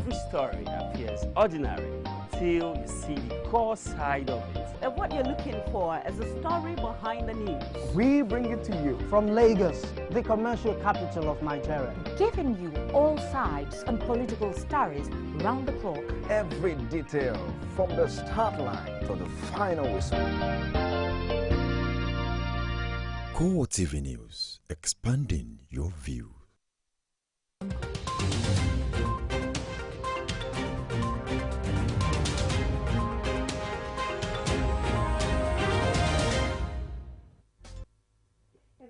Every story appears ordinary until you see the core side of it. And what you're looking for is the story behind the news. We bring it to you from Lagos, the commercial capital of Nigeria. Giving you all sides and political stories round the clock. Every detail from the start line to the final whistle. CoreTV News, expanding your view.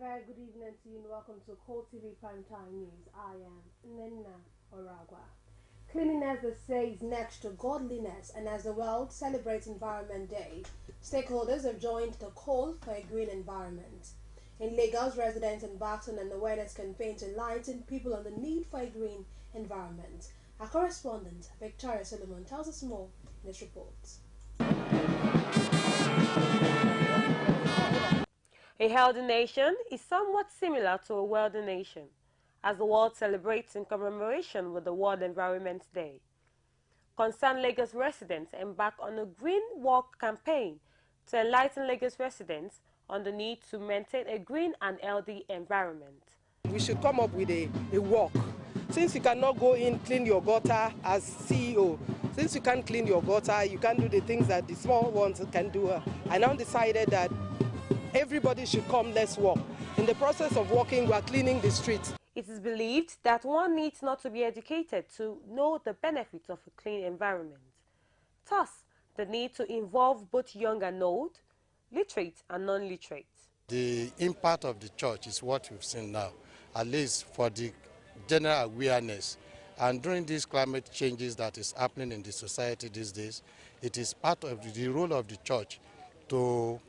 Very good evening to you and welcome to CoreTV Primetime News. I am Nena Oragwa. Cleanliness, they say, is next to godliness, and as the world celebrates Environment Day, stakeholders have joined the call for a green environment. In Lagos, residents embarked on an awareness campaign to enlighten people on the need for a green environment. Our correspondent, Victoria Solomon, tells us more in this report. A healthy nation is somewhat similar to a wealthy nation, as the world celebrates in commemoration with the World Environment Day. Concerned Lagos residents embark on a Green Walk campaign to enlighten Lagos residents on the need to maintain a green and healthy environment. We should come up with a walk. Since you cannot go in, clean your gutter as CEO, since you can't clean your gutter, you can't do the things that the small ones can do. I now decided that everybody should come, let's walk. In the process of walking, we are cleaning the streets. It is believed that one needs not to be educated to know the benefits of a clean environment. Thus, the need to involve both young and old, literate and non-literate. The impact of the church is what we've seen now, at least for the general awareness. And during these climate changes that is happening in the society these days, it is part of the role of the church to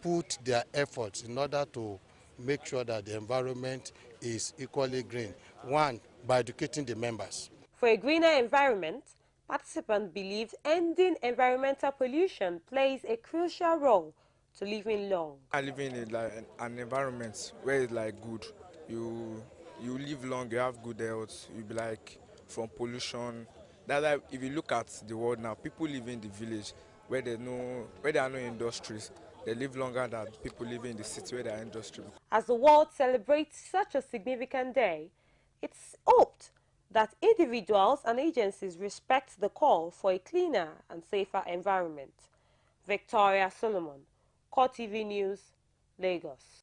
put their efforts in order to make sure that the environment is equally green. One, by educating the members. For a greener environment, participants believe ending environmental pollution plays a crucial role to living long. I live in an environment where it's good. You live long, you have good health, you be from pollution. That's why if you look at the world now, people live in the village where there are no industries. They live longer than people living in the city where there are industries. As the world celebrates such a significant day, it's hoped that individuals and agencies respect the call for a cleaner and safer environment. Victoria Solomon, CoreTV News, Lagos.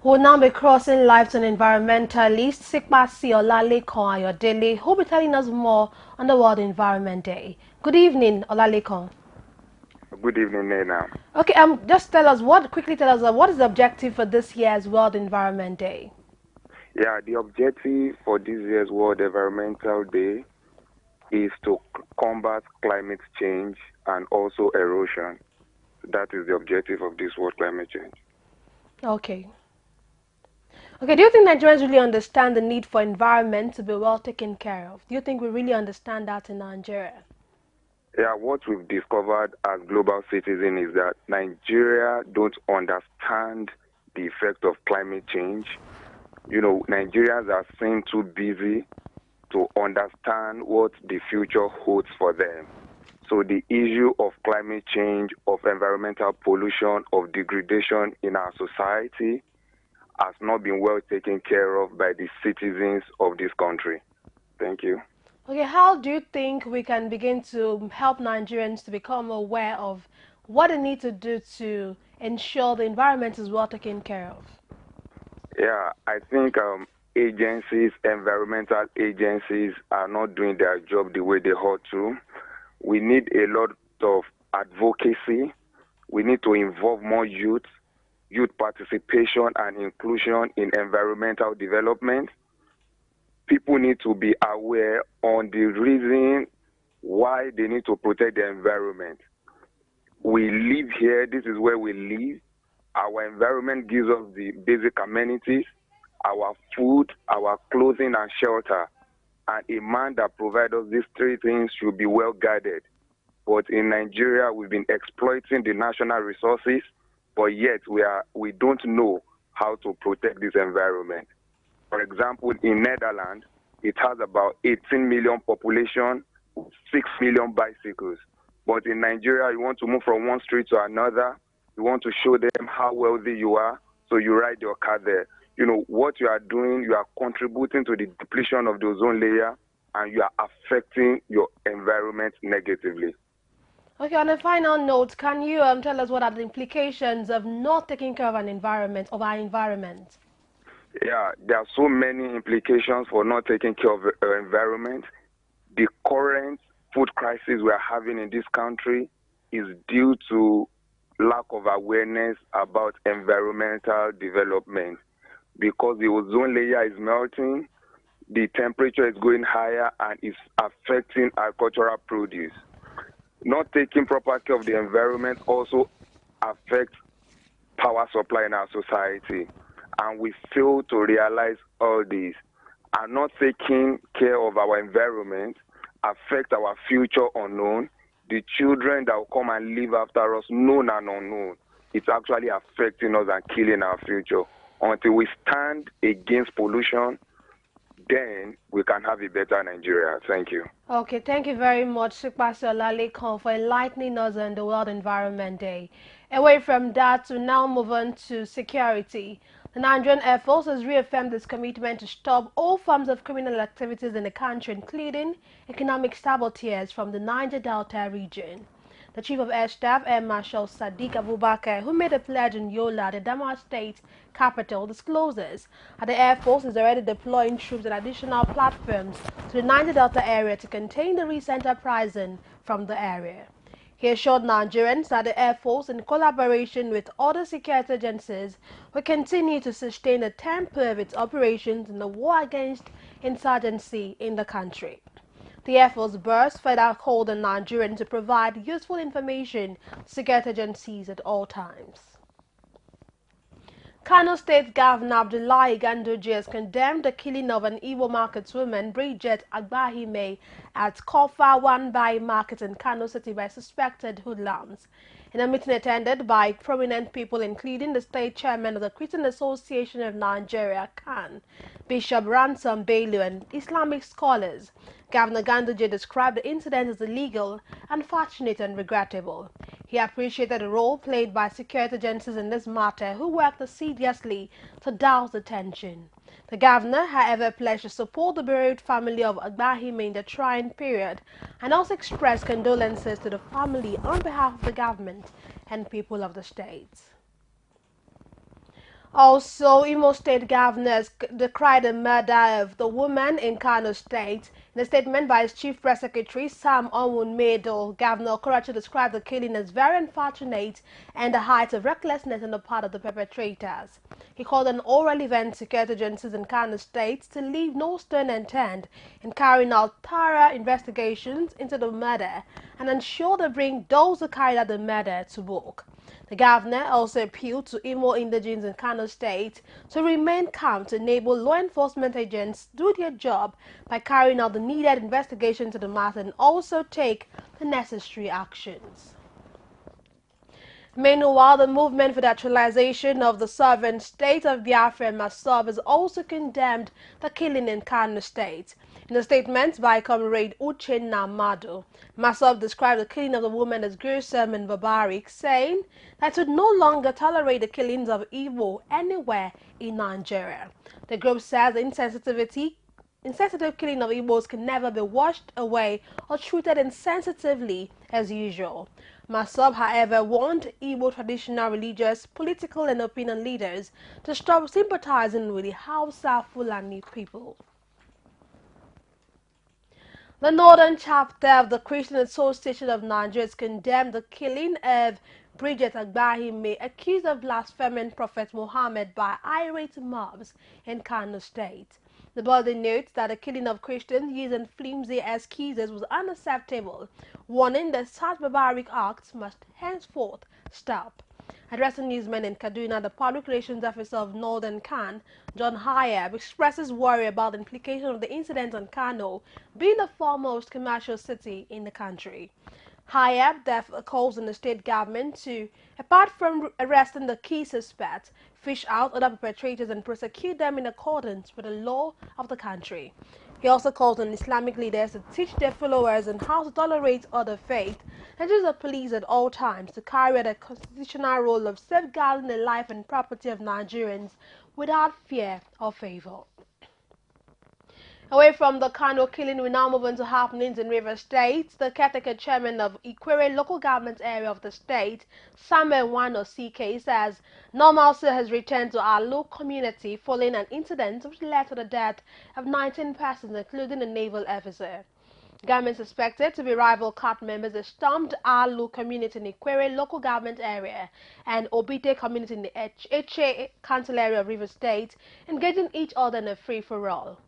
We'll now be crossing live to an environmentalist, Sikpasi Olalekon Ayodele, who will be telling us more on the World Environment Day. Good evening, Olalekon. Good evening, Nena. Okay, just quickly tell us what is the objective for this year's World Environment Day? Yeah, the objective for this year's World Environmental Day is to combat climate change and also erosion. That is the objective of this World Climate Change. Okay. Okay, do you think Nigerians really understand the need for environment to be well taken care of? Do you think we really understand that in Nigeria? Yeah, what we've discovered as global citizens is that Nigeria don't understand the effect of climate change. You know, Nigerians are seen too busy to understand what the future holds for them. So the issue of climate change, of environmental pollution, of degradation in our society has not been well taken care of by the citizens of this country. Thank you. Okay, how do you think we can begin to help Nigerians to become aware of what they need to do to ensure the environment is well taken care of? Yeah, I think agencies, environmental agencies are not doing their job the way they ought to. We need a lot of advocacy. We need to involve more youth participation and inclusion in environmental development. People need to be aware on the reason why they need to protect the environment. We live here, this is where we live. Our environment gives us the basic amenities, our food, our clothing and shelter. And a man that provides us these three things should be well guarded. But in Nigeria, we've been exploiting the national resources, but yet we don't know how to protect this environment. For example, in Netherlands, it has about 18 million population, 6 million bicycles. But in Nigeria, you want to move from one street to another. You want to show them how wealthy you are, so you ride your car there. You know, what you are doing, you are contributing to the depletion of the ozone layer, and you are affecting your environment negatively. Okay, on a final note, can you tell us what are the implications of not taking care of our environment? Yeah, there are so many implications for not taking care of the environment. The current food crisis we are having in this country is due to lack of awareness about environmental development. Because the ozone layer is melting, the temperature is going higher and it's affecting agricultural produce. Not taking proper care of the environment also affects power supply in our society. And we fail to realize all this. And not taking care of our environment affect our future unknown. The children that will come and live after us, known and unknown, it's actually affecting us and killing our future. Until we stand against pollution, then we can have a better Nigeria. Thank you. Okay, thank you very much, Pastor Lalekon, for enlightening us on the World Environment Day. Away from that, we now move on to security. The Nigerian Air Force has reaffirmed its commitment to stop all forms of criminal activities in the country, including economic saboteurs from the Niger Delta region. The Chief of Air Staff, Air Marshal Sadiq Abubakar, who made a pledge in Yola, the Adamawa State capital, discloses that the Air Force is already deploying troops and additional platforms to the Niger Delta area to contain the recent uprising from the area. He assured Nigerians that the Air Force, in collaboration with other security agencies, will continue to sustain the tempo of its operations in the war against insurgency in the country. The Air Force burst further called on Nigerians to provide useful information to security agencies at all times. Kano State Governor Abdullahi Ganduje has condemned the killing of an Igbo marketswoman, Bridget Agbahime, at Kofa Wanbai Market in Kano City by suspected hoodlums. In a meeting attended by prominent people, including the state chairman of the Christian Association of Nigeria, CAN, Bishop Ransom Bello, and Islamic scholars, Governor Ganduje described the incident as illegal, unfortunate, and regrettable. He appreciated the role played by security agencies in this matter, who worked assiduously to douse the tension. The governor, however, pledged to support the bereaved family of Agbahime in the trying period and also expressed condolences to the family on behalf of the government and people of the state. Also, Imo State governors decried the murder of the woman in Kano State. In a statement by his chief press secretary, Sam Onwun-Medo, Governor Okorocha described the killing as very unfortunate and the height of recklessness on the part of the perpetrators. He called on all relevant security agencies in Kano State to leave no stone unturned in carrying out thorough investigations into the murder and ensure they bring those who carried out the murder to book. The governor also appealed to Imo indigenes in Kano State to remain calm to enable law enforcement agents do their job by carrying out the needed investigation into the matter and also take the necessary actions. Meanwhile, the movement for the actualization of the sovereign state of Biafra, MASOB, has also condemned the killing in Kano State. In a statement by Comrade Uchenna Madu, MASOB described the killing of the woman as gruesome and barbaric, saying that it would no longer tolerate the killings of Igbo anywhere in Nigeria. The group says the insensitive killing of Igbos can never be washed away or treated insensitively as usual. MASOB, however, warned Igbo traditional, religious, political and opinion leaders to stop sympathizing with the Hausa Fulani people. The northern chapter of the Christian Association of Nigeria has condemned the killing of Bridget Agbahime, accused of blaspheming Prophet Muhammad by irate mobs in Kano State. The body notes that the killing of Christians using flimsy excuses was unacceptable, warning that such barbaric acts must henceforth stop. Addressing newsmen in Kaduna, the Public Relations Officer of Northern Kan, John Hayab, expresses worry about the implication of the incident on Kano, being the foremost commercial city in the country. Hayab therefore calls on the state government to, apart from arresting the key suspects, fish out other perpetrators and prosecute them in accordance with the law of the country. He also called on Islamic leaders to teach their followers on how to tolerate other faiths and use the police at all times to carry out a constitutional role of safeguarding the life and property of Nigerians without fear or favor. Away from the Kano killing, we now move on to happenings in Rivers State. The caretaker chairman of Ikwere local government area of the state, Samuel Wano CK, says normalcy has returned to our local community following an incident which led to the death of 19 persons, including a naval officer. Government suspected to be rival cult members have stormed Alu community in Ikwere local government area and Obite community in the Eche council area of Rivers State, engaging each other in a free-for-all.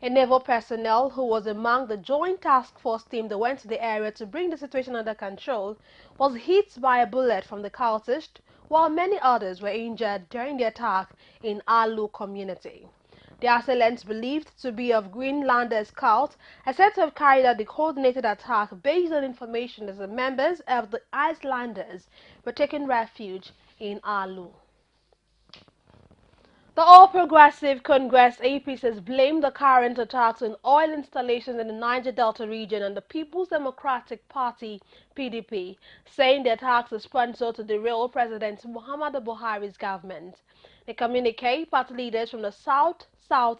A naval personnel who was among the joint task force team that went to the area to bring the situation under control was hit by a bullet from the cultist, while many others were injured during the attack in Alu community. The assailants, believed to be of Greenlanders cult, are said to have carried out the coordinated attack based on information that the members of the Icelanders were taking refuge in Alu. The All Progressive Congress APC has blamed the current attacks on oil installations in the Niger Delta region on the People's Democratic Party (PDP), saying the attacks are sponsored to derail President Muhammadu Buhari's government. In a communique, party leaders from the South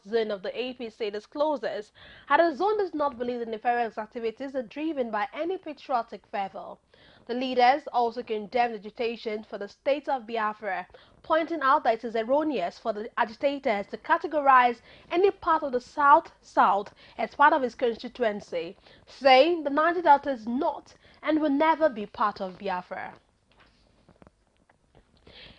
zone of the APC discloses that the zone does not believe the nefarious activities are driven by any patriotic fervor. The leaders also condemned agitation for the state of Biafra, pointing out that it is erroneous for the agitators to categorize any part of the South as part of its constituency, saying the Niger Delta is not and will never be part of Biafra.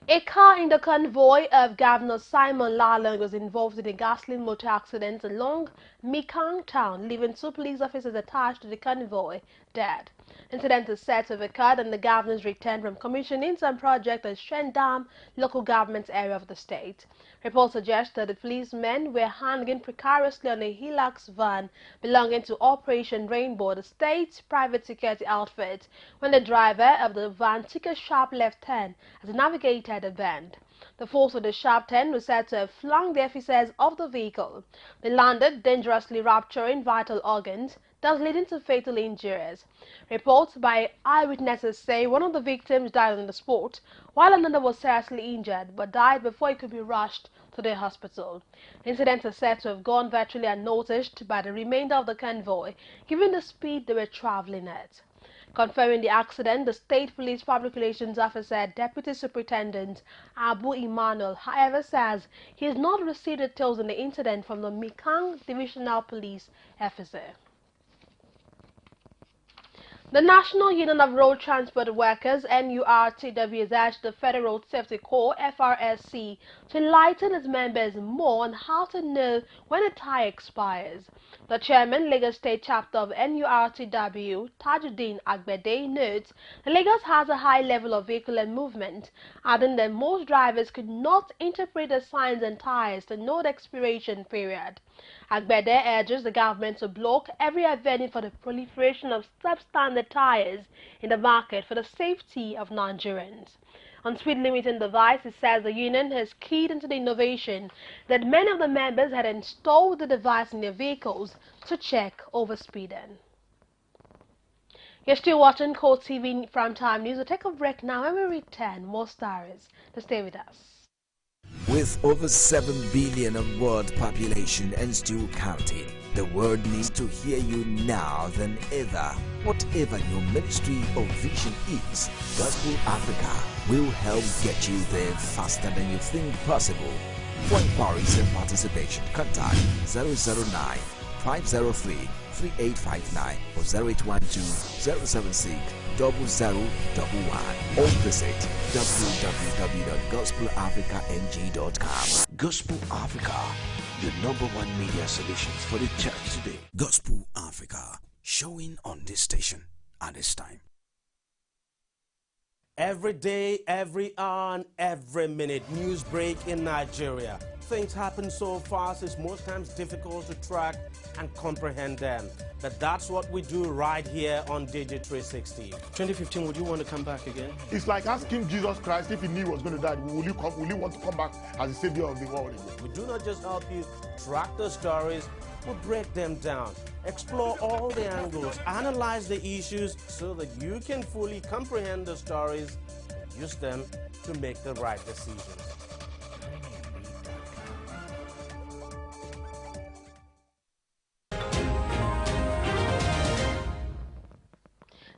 A car in the convoy of Governor Simon Lalong was involved in a gasoline motor accident along Mikang town, leaving 2 police officers attached to the convoy dead. Incident is said to have occurred on the governor's return from commissioning some project at Shendam local government area of the state. Reports suggest that the policemen were hanging precariously on a Hilux van belonging to Operation Rainbow, the state's private security outfit, when the driver of the van took a sharp left turn as it navigated a bend. The force of the sharp turn was said to have flung the officers off the vehicle. They landed, dangerously rupturing vital organs, thus leading to fatal injuries. Reports by eyewitnesses say one of the victims died on the spot, while another was seriously injured but died before he could be rushed to the hospital. The incident is said to have gone virtually unnoticed by the remainder of the convoy, given the speed they were traveling at. Confirming the accident, the State Police Public Relations Officer, Deputy Superintendent Abu Emmanuel, however, says he has not received details on the incident from the Mikang Divisional Police Officer. The National Union of Road Transport Workers (NURTW) has urged the Federal Road Safety Corps (FRSC) to enlighten its members more on how to know when a tire expires. The chairman, Lagos State Chapter of NURTW, Tajuddin Agbede, notes that Lagos has a high level of vehicular movement, adding that most drivers could not interpret the signs on tires to know the expiration period. Agbede urges the government to block every avenue for the proliferation of substandard tires in the market for the safety of Nigerians. On speed limiting device, it says the union has keyed into the innovation that many of the members had installed the device in their vehicles to check overspeeding. You're still watching CoreTV Primetime News. We'll take a break now and we return more stories. To stay with us. With over 7 billion of world population and still counting, the world needs to hear you now than ever. Whatever your ministry or vision is, Gospel Africa will help get you there faster than you think possible. For inquiries and participation, contact 009 503 3859 or 0812 076 0011 or visit www.gospelafricang.com. Gospel Africa, the #1 media solution for the church today. Gospel Africa, showing on this station at this time. Every day, every hour, and every minute, news break in Nigeria. Things happen so fast, it's most times difficult to track and comprehend them. But that's what we do right here on DJ360. 2015, would you want to come back again? It's like asking Jesus Christ if he knew he was going to die, will you want to come back as the savior of the world again? We do not just help you track the stories, we break them down, explore all the angles, analyze the issues so that you can fully comprehend the stories and use them to make the right decisions.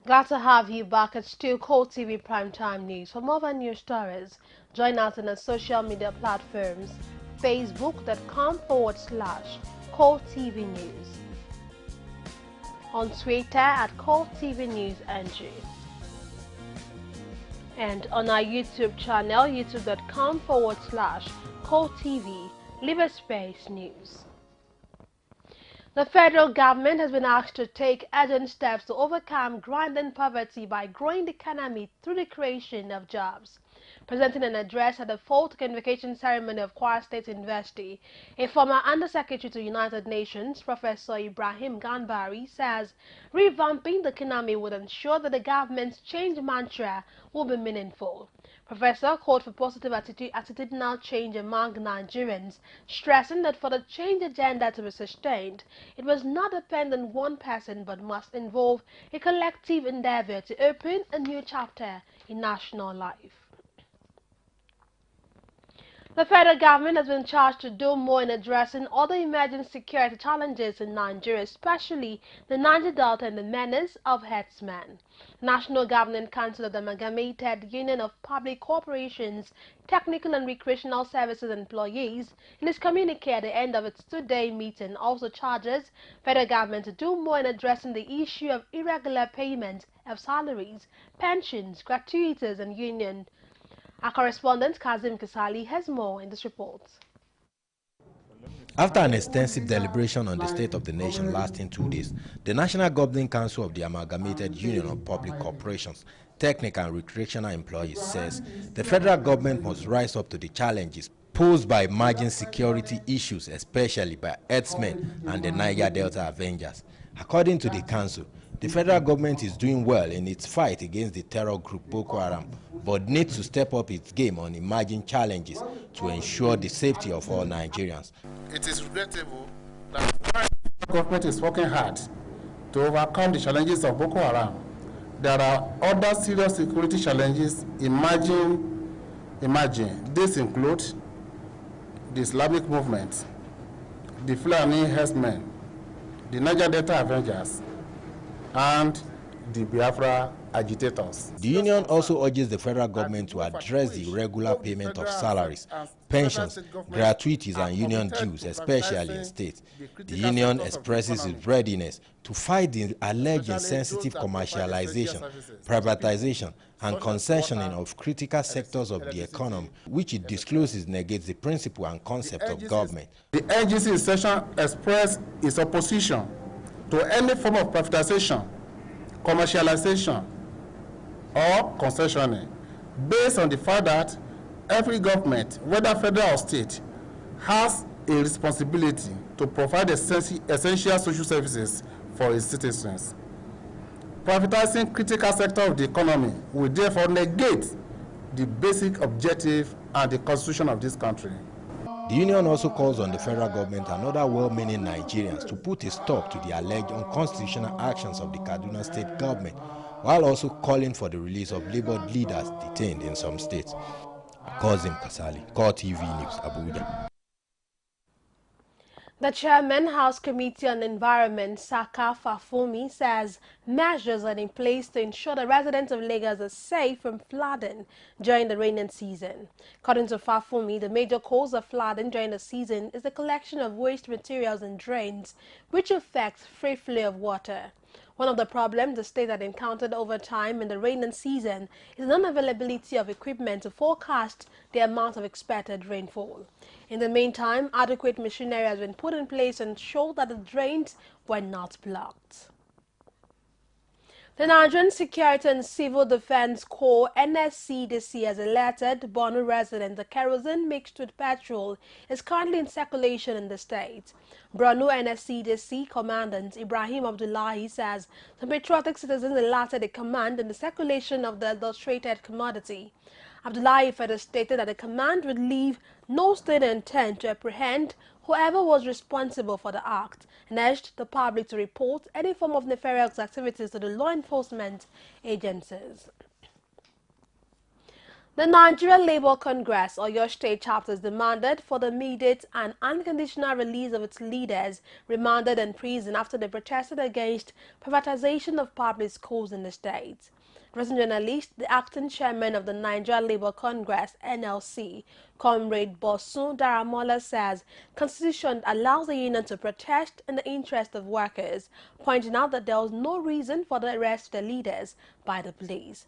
Glad to have you back at still CoreTV Primetime News. For more than news stories, join us on our social media platforms, facebook.com/CoreTV News, on Twitter at CoreTV News NG, and on our YouTube channel, youtube.com/CoreTV Live Space News. The federal government has been asked to take urgent steps to overcome grinding poverty by growing the economy through the creation of jobs. Presenting an address at the 4th convocation ceremony of Kwara State University, a former Undersecretary to United Nations, Professor Ibrahim Ganbari, says revamping the economy would ensure that the government's change mantra will be meaningful. Professor called for positive attitudinal change among Nigerians, stressing that for the change agenda to be sustained, it must not depend on one person but must involve a collective endeavor to open a new chapter in national life. The federal government has been charged to do more in addressing other emerging security challenges in Nigeria, especially the Niger Delta and the menace of herdsmen. The National Governing Council of the Amalgamated Union of Public Corporations, Technical and Recreational Services Employees, in its communique at the end of its two-day meeting, also charges federal government to do more in addressing the issue of irregular payment of salaries, pensions, gratuities, and union. Our correspondent Kazim Kisali has more in this report. After an extensive deliberation on the state of the nation lasting 2 days, the National Governing Council of the Amalgamated Union of Public Corporations, Technical and Recreational Employees says the federal government must rise up to the challenges posed by emerging security issues, especially by herdsmen and the Niger Delta Avengers. According to the council, the federal government is doing well in its fight against the terror group Boko Haram, but needs to step up its game on emerging challenges to ensure the safety of all Nigerians. It is regrettable that the government is working hard to overcome the challenges of Boko Haram. There are other serious security challenges emerging. These include the Islamic movement, the Fulani herdsmen, the Niger Delta Avengers, and the Biafra agitators. The union also urges the federal government to address the irregular payment of salaries, pensions, gratuities, and union dues, especially in states. The union expresses its readiness to fight the alleged insensitive commercialization, privatization, and concessioning of critical sectors of the economy, which it discloses negates the principle and concept of government. The NGC in session expressed its opposition to any form of privatization, commercialization, or concessioning, based on the fact that every government, whether federal or state, has a responsibility to provide essential social services for its citizens. Privatizing critical sector of the economy will therefore negate the basic objective and the constitution of this country. The union also calls on the federal government and other well-meaning Nigerians to put a stop to the alleged unconstitutional actions of the Kaduna state government, while also calling for the release of labour leaders detained in some states. Kazim Kasali, CoreTV News, Abuja. The Chairman, House Committee on Environment, Saka Fafumi, says measures are in place to ensure the residents of Lagos are safe from flooding during the rainy season. According to Fafumi, the major cause of flooding during the season is the collection of waste materials in drains, which affects free flow of water. One of the problems the state had encountered over time in the rainy season is the unavailability of equipment to forecast the amount of expected rainfall. In the meantime, adequate machinery has been put in place to ensure that the drains were not blocked. The Nigerian Security and Civil Defense Corps (NSCDC) has alerted Borno residents that kerosene mixed with petrol is currently in circulation in the state. Borno NSCDC Commandant Ibrahim Abdullahi says some patriotic citizens alerted the command in the circulation of the adulterated commodity. Abdullahi further stated that the command would leave no stone unturned to apprehend whoever was responsible for the act and urged the public to report any form of nefarious activities to the law enforcement agencies. The Nigeria Labour Congress, or your state chapters, demanded for the immediate and unconditional release of its leaders remanded in prison after they protested against privatization of public schools in the state. Recent journalist, the acting chairman of the Nigeria Labour Congress (NLC), Comrade Bosun Daramola, says Constitution allows the union to protest in the interest of workers, pointing out that there was no reason for the arrest of the leaders by the police.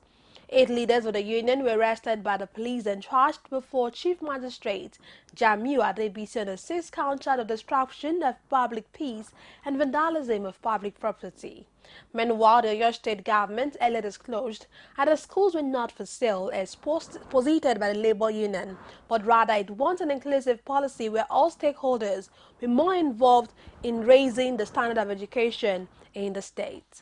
8 leaders of the union were arrested by the police and charged before Chief Magistrate Jamiu Adebisi on a 6-count charge of destruction of public peace and vandalism of public property. Meanwhile, the Oyo State government earlier disclosed that the schools were not for sale as posited by the labor union, but rather it wants an inclusive policy where all stakeholders be more involved in raising the standard of education in the state.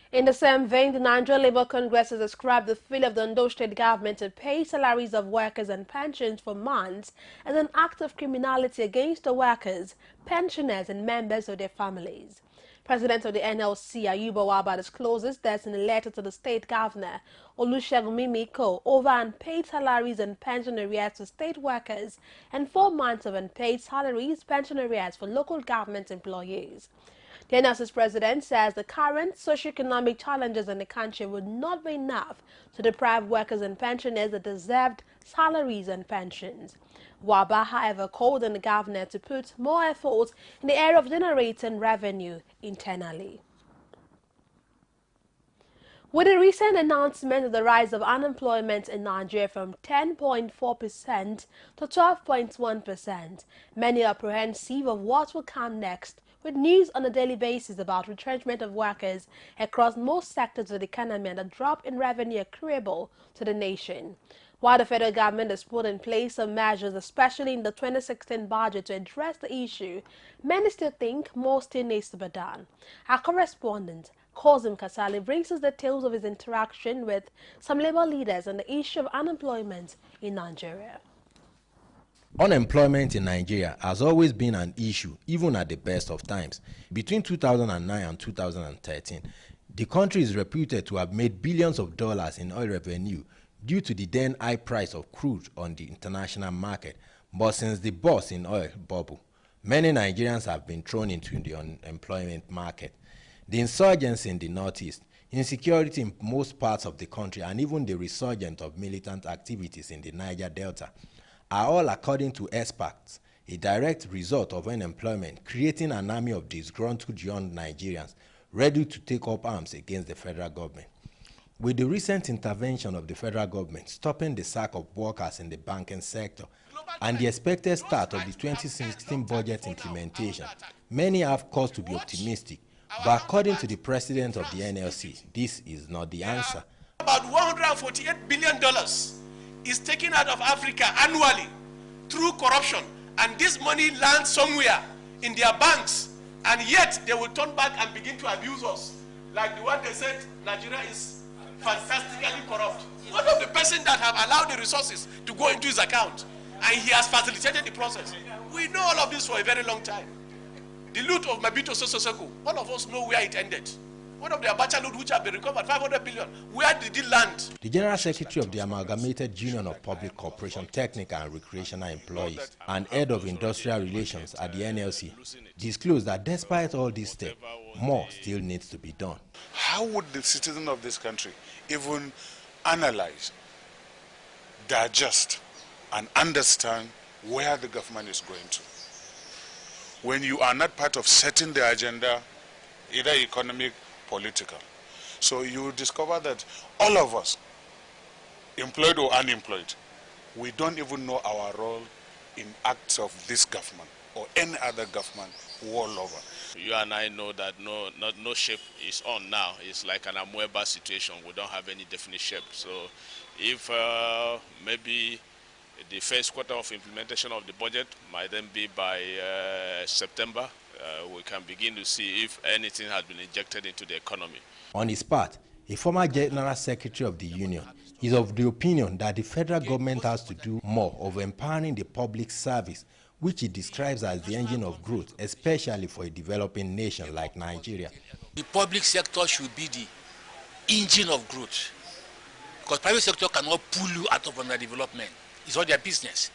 In the same vein, the Nigeria Labour Congress has described the failure of the Ondo State government to pay salaries of workers and pensions for months as an act of criminality against the workers, pensioners and members of their families. President of the NLC, Ayuba Waba, discloses this in a letter to the state governor, Olusegun Mimiko, over unpaid salaries and pension arrears to state workers and 4 months of unpaid salaries, pension arrears for local government employees. The NLC's president says the current socioeconomic challenges in the country would not be enough to deprive workers and pensioners of deserved salaries and pensions. Waba, however, called on the governor to put more effort in the area of generating revenue internally. With the recent announcement of the rise of unemployment in Nigeria from 10.4% to 12.1%, many are apprehensive of what will come next, with news on a daily basis about retrenchment of workers across most sectors of the economy and a drop in revenue accruable to the nation. While the federal government has put in place some measures, especially in the 2016 budget, to address the issue, many still think more still needs to be done. Our correspondent, Kozim Kasali, brings us details of his interaction with some labor leaders on the issue of unemployment in Nigeria. Unemployment in Nigeria has always been an issue, even at the best of times. Between 2009 and 2013, the country is reputed to have made billions of dollars in oil revenue due to the then high price of crude on the international market. But since the burst in oil bubble, many Nigerians have been thrown into the unemployment market. The insurgency in the northeast, insecurity in most parts of the country, and even the resurgence of militant activities in the Niger Delta are all, according to experts, a direct result of unemployment, creating an army of disgruntled young Nigerians ready to take up arms against the federal government. With the recent intervention of the federal government stopping the sack of workers in the banking sector and the expected start of the 2016 budget implementation, many have cause to be optimistic. But according to the president of the NLC, this is not the answer. About $148 billion is taken out of Africa annually through corruption, and this money lands somewhere in their banks, and yet they will turn back and begin to abuse us. Like the one they said, Nigeria is fantastically corrupt. One of the person that have allowed the resources to go into his account, and he has facilitated the process. We know all of this for a very long time. The loot of Mabito Sososeko, all of us know where it ended. One of the Abacha loot which have been recovered, 500 billion, where did it land? The General Secretary of the Amalgamated Union of Public Corporation Technical and Recreational Employees and Head of Industrial Relations at the NLC disclosed that despite all these steps, more still needs to be done. How would the citizens of this country even analyze, digest, and understand where the government is going to when you are not part of setting the agenda, either economic, political? So you discover that all of us, employed or unemployed, we don't even know our role in acts of this government or any other government world over. You and I know that no shape is on now. It's like an amoeba situation. We don't have any definite shape. So if maybe The first quarter of implementation of the budget might then be by September. We can begin to see if anything has been injected into the economy. On his part, a former General Secretary of the Union is of the opinion that the federal government has to do more of empowering the public service, which he describes as the engine of growth, especially for a developing nation like Nigeria. The public sector should be the engine of growth, because private sector cannot pull you out of underdevelopment. It's all their business.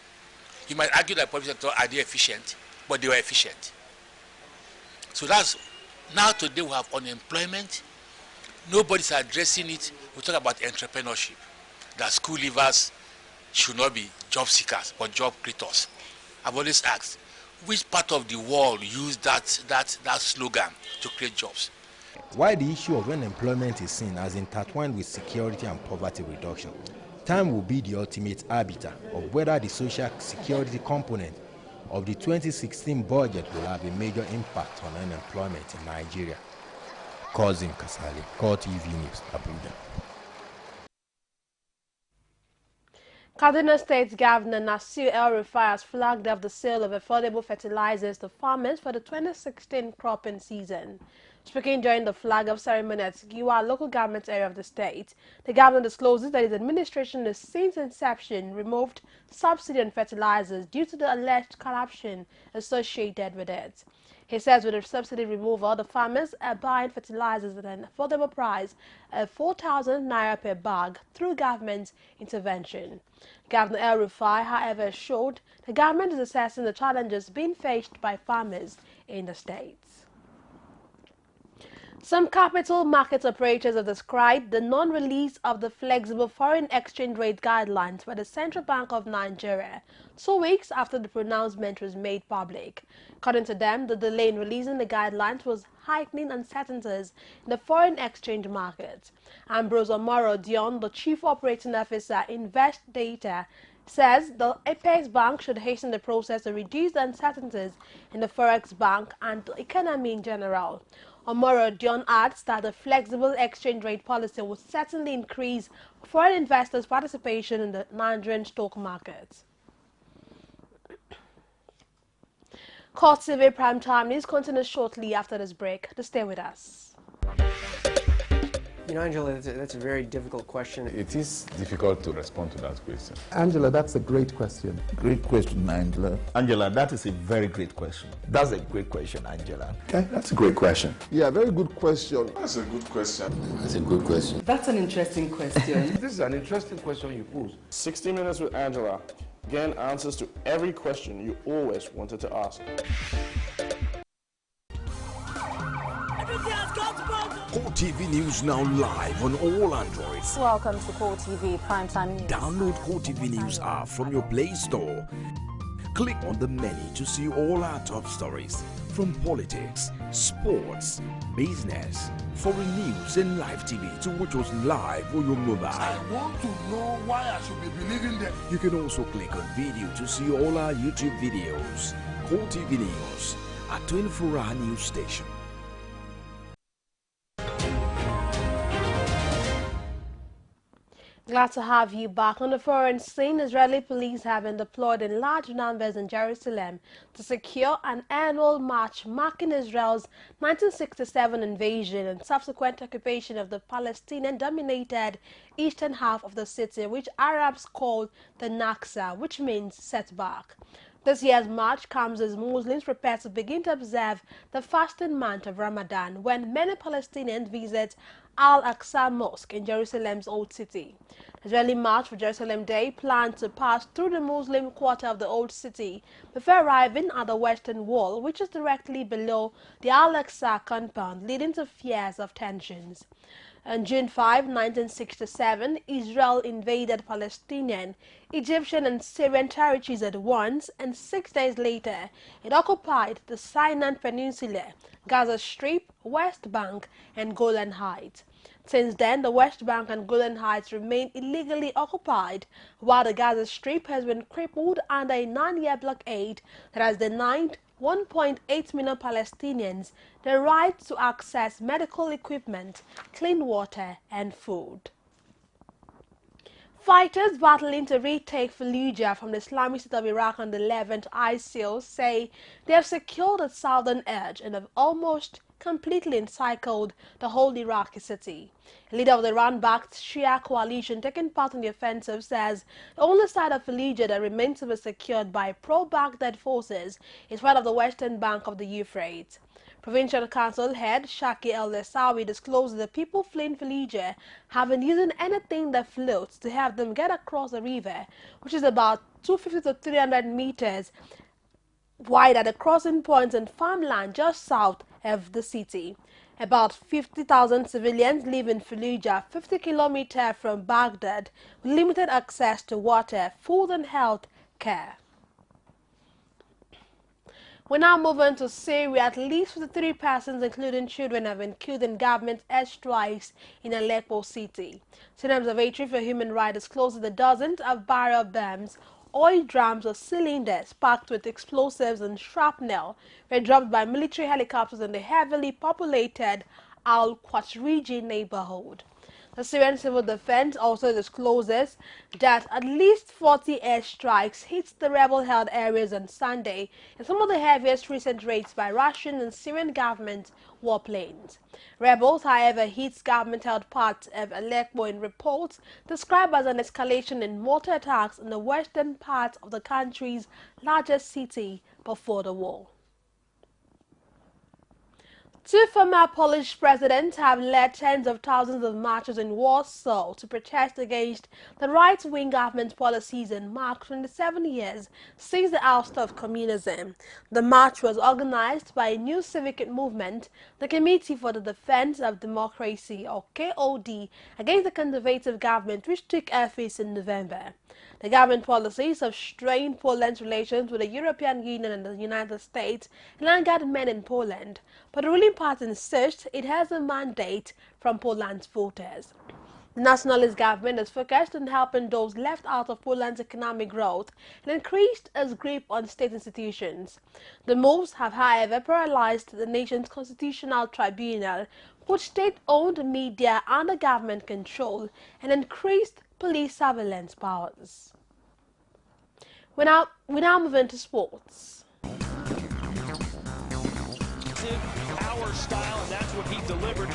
You might argue that public sector are they efficient, but they were efficient. So that's, now today we have unemployment. Nobody's addressing it. We talk about entrepreneurship, that school leavers should not be job seekers but job creators. I've always asked, which part of the world used that slogan to create jobs? While the issue of unemployment is seen as intertwined with security and poverty reduction, time will be the ultimate arbiter of whether the social security component of the 2016 budget will have a major impact on unemployment in Nigeria. Cousin Kasali, CoreTV News, Abuja. Kaduna State Governor Nasir El-Rufai has flagged off the sale of affordable fertilizers to farmers for the 2016 cropping season. Speaking during the flag-off ceremony at Giwa, local government area of the state, the governor discloses that his administration has since inception removed subsidy on fertilizers due to the alleged corruption associated with it. He says with the subsidy removal, the farmers are buying fertilizers at an affordable price of 4,000 naira per bag through government intervention. Governor El-Rufai, however, assured the government is assessing the challenges being faced by farmers in the state. Some capital market operators have described the non-release of the flexible foreign exchange rate guidelines by the Central Bank of Nigeria 2 weeks after the pronouncement was made public. According to them, the delay in releasing the guidelines was heightening uncertainties in the foreign exchange market. Ambrose Omoro Dion, the Chief Operating Officer, Invest Data, says the Apex Bank should hasten the process to reduce the uncertainties in the Forex Bank and the economy in general. Omoro Dion adds that the flexible exchange rate policy will certainly increase foreign investors' participation in the Nigerian stock market. CoreTV Primetime News continues shortly after this break. To stay with us. You know, Angela, that's a very difficult question. It is difficult to respond to that question. Angela, that's a great question. Great question, Angela. Angela, that is a very great question. That's a great question, Angela. Okay, that's a great question. Yeah, very good question. That's a good question. That's a good question. That's an interesting question. This is an interesting question you pose. 60 Minutes with Angela. Again, answers to every question you always wanted to ask. CoreTV News now live on all Androids. Welcome to CoreTV Primetime News. Download CoreTV News app from your Play Store. Click on the menu to see all our top stories from politics, sports, business, foreign news and live TV to watch us live on your mobile. I want to know why I should be believing them. You can also click on video to see all our YouTube videos. CoreTV News, a 24-hour news station. Glad to have you back. On the foreign scene, Israeli police have been deployed in large numbers in Jerusalem to secure an annual march marking Israel's 1967 invasion and subsequent occupation of the Palestinian-dominated eastern half of the city, which Arabs call the Naksa, which means setback. This year's march comes as Muslims prepare to begin to observe the fasting month of Ramadan, when many Palestinians visit Al-Aqsa Mosque in Jerusalem's Old City. The Israeli March for Jerusalem Day planned to pass through the Muslim quarter of the Old City before arriving at the Western Wall, which is directly below the Al-Aqsa compound, leading to fears of tensions. On June 5, 1967, Israel invaded Palestinian, Egyptian and Syrian territories at once, and 6 days later, it occupied the Sinai Peninsula, Gaza Strip, West Bank, and Golan Heights. Since then, the West Bank and Golan Heights remain illegally occupied, while the Gaza Strip has been crippled under a 9-year blockade that has denied 1.8 million Palestinians the right to access medical equipment, clean water, and food. Fighters battling to retake Fallujah from the Islamic State of Iraq on the Levant, ISIL, say they have secured the southern edge and have almost completely encircled the whole Iraqi city. A leader of the Iran-backed Shia coalition taking part in the offensive says the only side of Fallujah that remains to be secured by pro-Baghdad forces is part of the western bank of the Euphrates. Provincial Council head Shaki El-Lesawi disclosed that people fleeing Fallujah have been using anything that floats to have them get across the river, which is about 250 to 300 meters wide at the crossing points and farmland just south of the city. About 50,000 civilians live in Fallujah, 50 kilometers from Baghdad, with limited access to water, food and health care. We now move on to Syria. At least 53 persons, including children, have been killed in government airstrikes in Aleppo city. Syrian Observatory for Human Rights disclosed that dozens of barrel bombs, oil drums or cylinders packed with explosives and shrapnel were dropped by military helicopters in the heavily populated Al-Qasriji neighborhood. The Syrian Civil Defense also discloses that at least 40 airstrikes hit the rebel-held areas on Sunday, and some of the heaviest recent raids by Russian and Syrian government warplanes. Rebels, however, hit government-held parts of Aleppo in reports described as an escalation in mortar attacks in the western part of the country's largest city before the war. Two former Polish presidents have led tens of thousands of marches in Warsaw to protest against the right-wing government policies and mark 27 years since the oust of communism. The march was organized by a new civic movement, the Committee for the Defense of Democracy, or KOD, against the conservative government which took office in November. The government policies have strained Poland's relations with the European Union and the United States and angered men in Poland, but the ruling party insists it has a mandate from Poland's voters. The nationalist government is focused on helping those left out of Poland's economic growth and increased its grip on state institutions. The moves have, however, paralyzed the nation's constitutional tribunal, put state-owned media under government control, and increased police surveillance powers. We now move into sports. Our style, and that's what he delivered.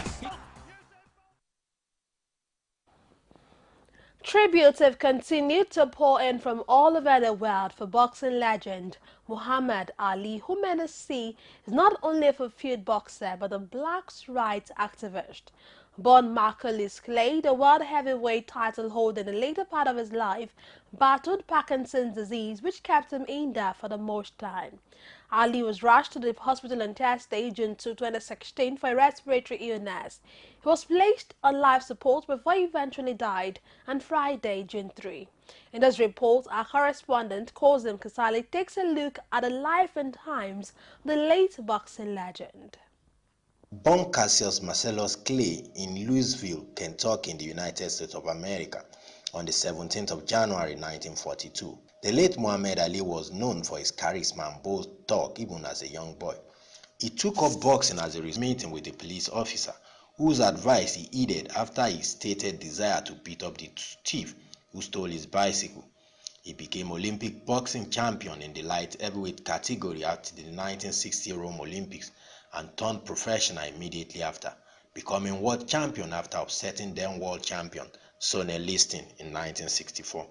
Tributes have continued to pour in from all over the world for boxing legend Muhammad Ali, who many see is not only a fulfilled boxer but a black rights activist. Born Marcellus Clay, the world heavyweight title holder in the later part of his life, battled Parkinson's disease, which kept him in there for the most time. Ali was rushed to the hospital on Thursday, June 2, 2016 for a respiratory illness. He was placed on life support before he eventually died on Friday, June 3. In this report, our correspondent, Kozim Kasali, takes a look at the life and times of the late boxing legend. Born Cassius Marcellus Clay in Louisville, Kentucky in the United States of America on the 17th of January 1942. The late Muhammad Ali was known for his charisma and bold talk even as a young boy. He took up boxing as a meeting with a police officer whose advice he heeded after his stated desire to beat up the thief who stole his bicycle. He became Olympic boxing champion in the light heavyweight category after the 1960 Rome Olympics and turned professional immediately after, becoming world champion after upsetting then world champion Sonny Liston in 1964.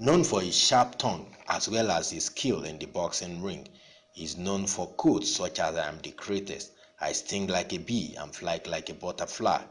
Known for his sharp tongue as well as his skill in the boxing ring, he is known for quotes such as "I am the greatest," "I sting like a bee and fly like a butterfly,"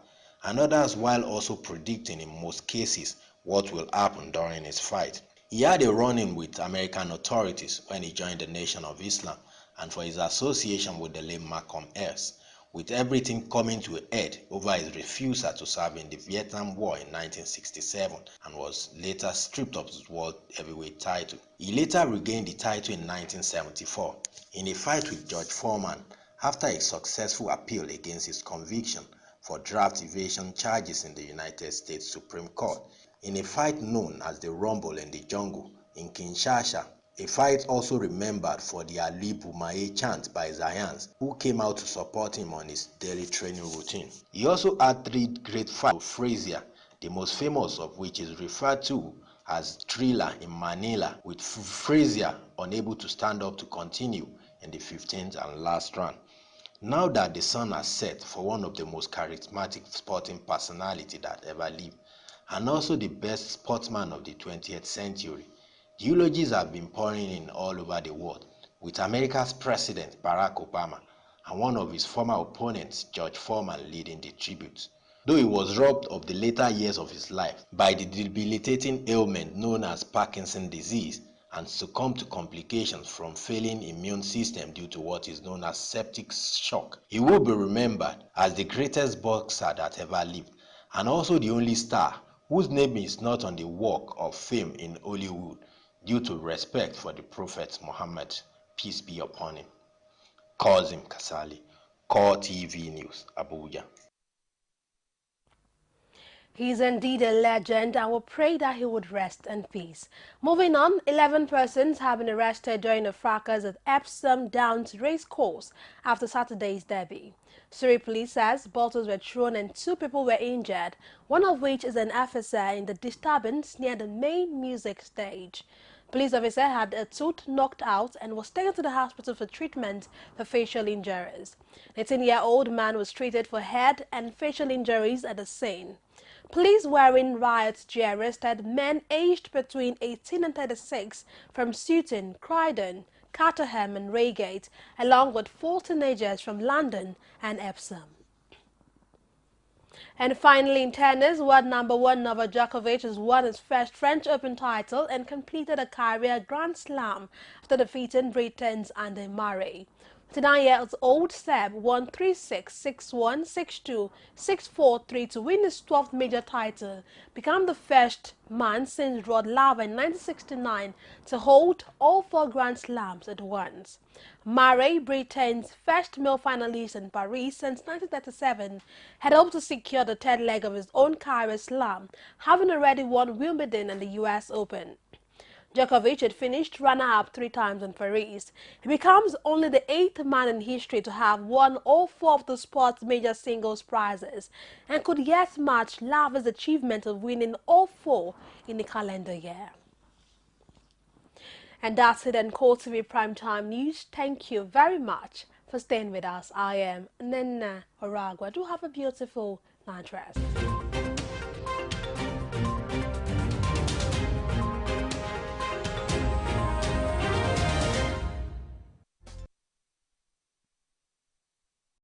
and others, while also predicting in most cases what will happen during his fight. He had a run-in with American authorities when he joined the Nation of Islam and for his association with the late Malcolm X, with everything coming to a head over his refusal to serve in the Vietnam War in 1967 and was later stripped of his world heavyweight title. He later regained the title in 1974 in a fight with George Foreman after a successful appeal against his conviction for draft evasion charges in the United States Supreme Court, in a fight known as the Rumble in the Jungle in Kinshasa, a fight also remembered for the Ali Boumaye chant by Zayans, who came out to support him on his daily training routine. He also had three great fights with Frazier, the most famous of which is referred to as Thriller in Manila, with Frazier unable to stand up to continue in the 15th and last round. Now that the sun has set for one of the most charismatic sporting personality that ever lived, and also the best sportsman of the 20th century, the eulogies have been pouring in all over the world, with America's President Barack Obama and one of his former opponents, George Foreman, leading the tribute. Though he was robbed of the later years of his life by the debilitating ailment known as Parkinson's disease and succumbed to complications from failing immune system due to what is known as septic shock, he will be remembered as the greatest boxer that ever lived, and also the only star whose name is not on the walk of fame in Hollywood due to respect for the Prophet Muhammad, peace be upon him. Kazim Kasali, CoreTV News, Abuja. He's indeed a legend, and we pray that he would rest in peace. Moving on, 11 persons have been arrested during a fracas at Epsom Downs Racecourse after Saturday's derby. Surrey police says bottles were thrown and 2 people were injured, one of which is an officer in the disturbance near the main music stage. Police officer had a tooth knocked out and was taken to the hospital for treatment for facial injuries. The 18-year-old man was treated for head and facial injuries at the scene. Police wearing riot gear arrested men aged between 18 and 36 from Sutton, Croydon, Caterham and Reigate, along with 4 teenagers from London and Epsom. And finally, in tennis, world number 1 Novak Djokovic has won his first French Open title and completed a career Grand Slam after defeating Britain's Andy Murray. The 9-year-old Serb won 3-6, 6-1, 6-2, 6-4, 3 to win his 12th major title, become the first man since Rod Laver in 1969 to hold all 4 Grand Slams at once. Murray, Britain's first male finalist in Paris since 1937, had hoped to secure the 3rd leg of his own career slam, having already won Wimbledon and the US Open. Djokovic had finished runner-up 3 times in Paris. He becomes only the 8th man in history to have won all 4 of the sport's major singles prizes and could yet match Laver's achievement of winning all 4 in the calendar year. And that's it on CoreTV Primetime News. Thank you very much for staying with us. I am Nena Oragwa. Do have a beautiful night rest.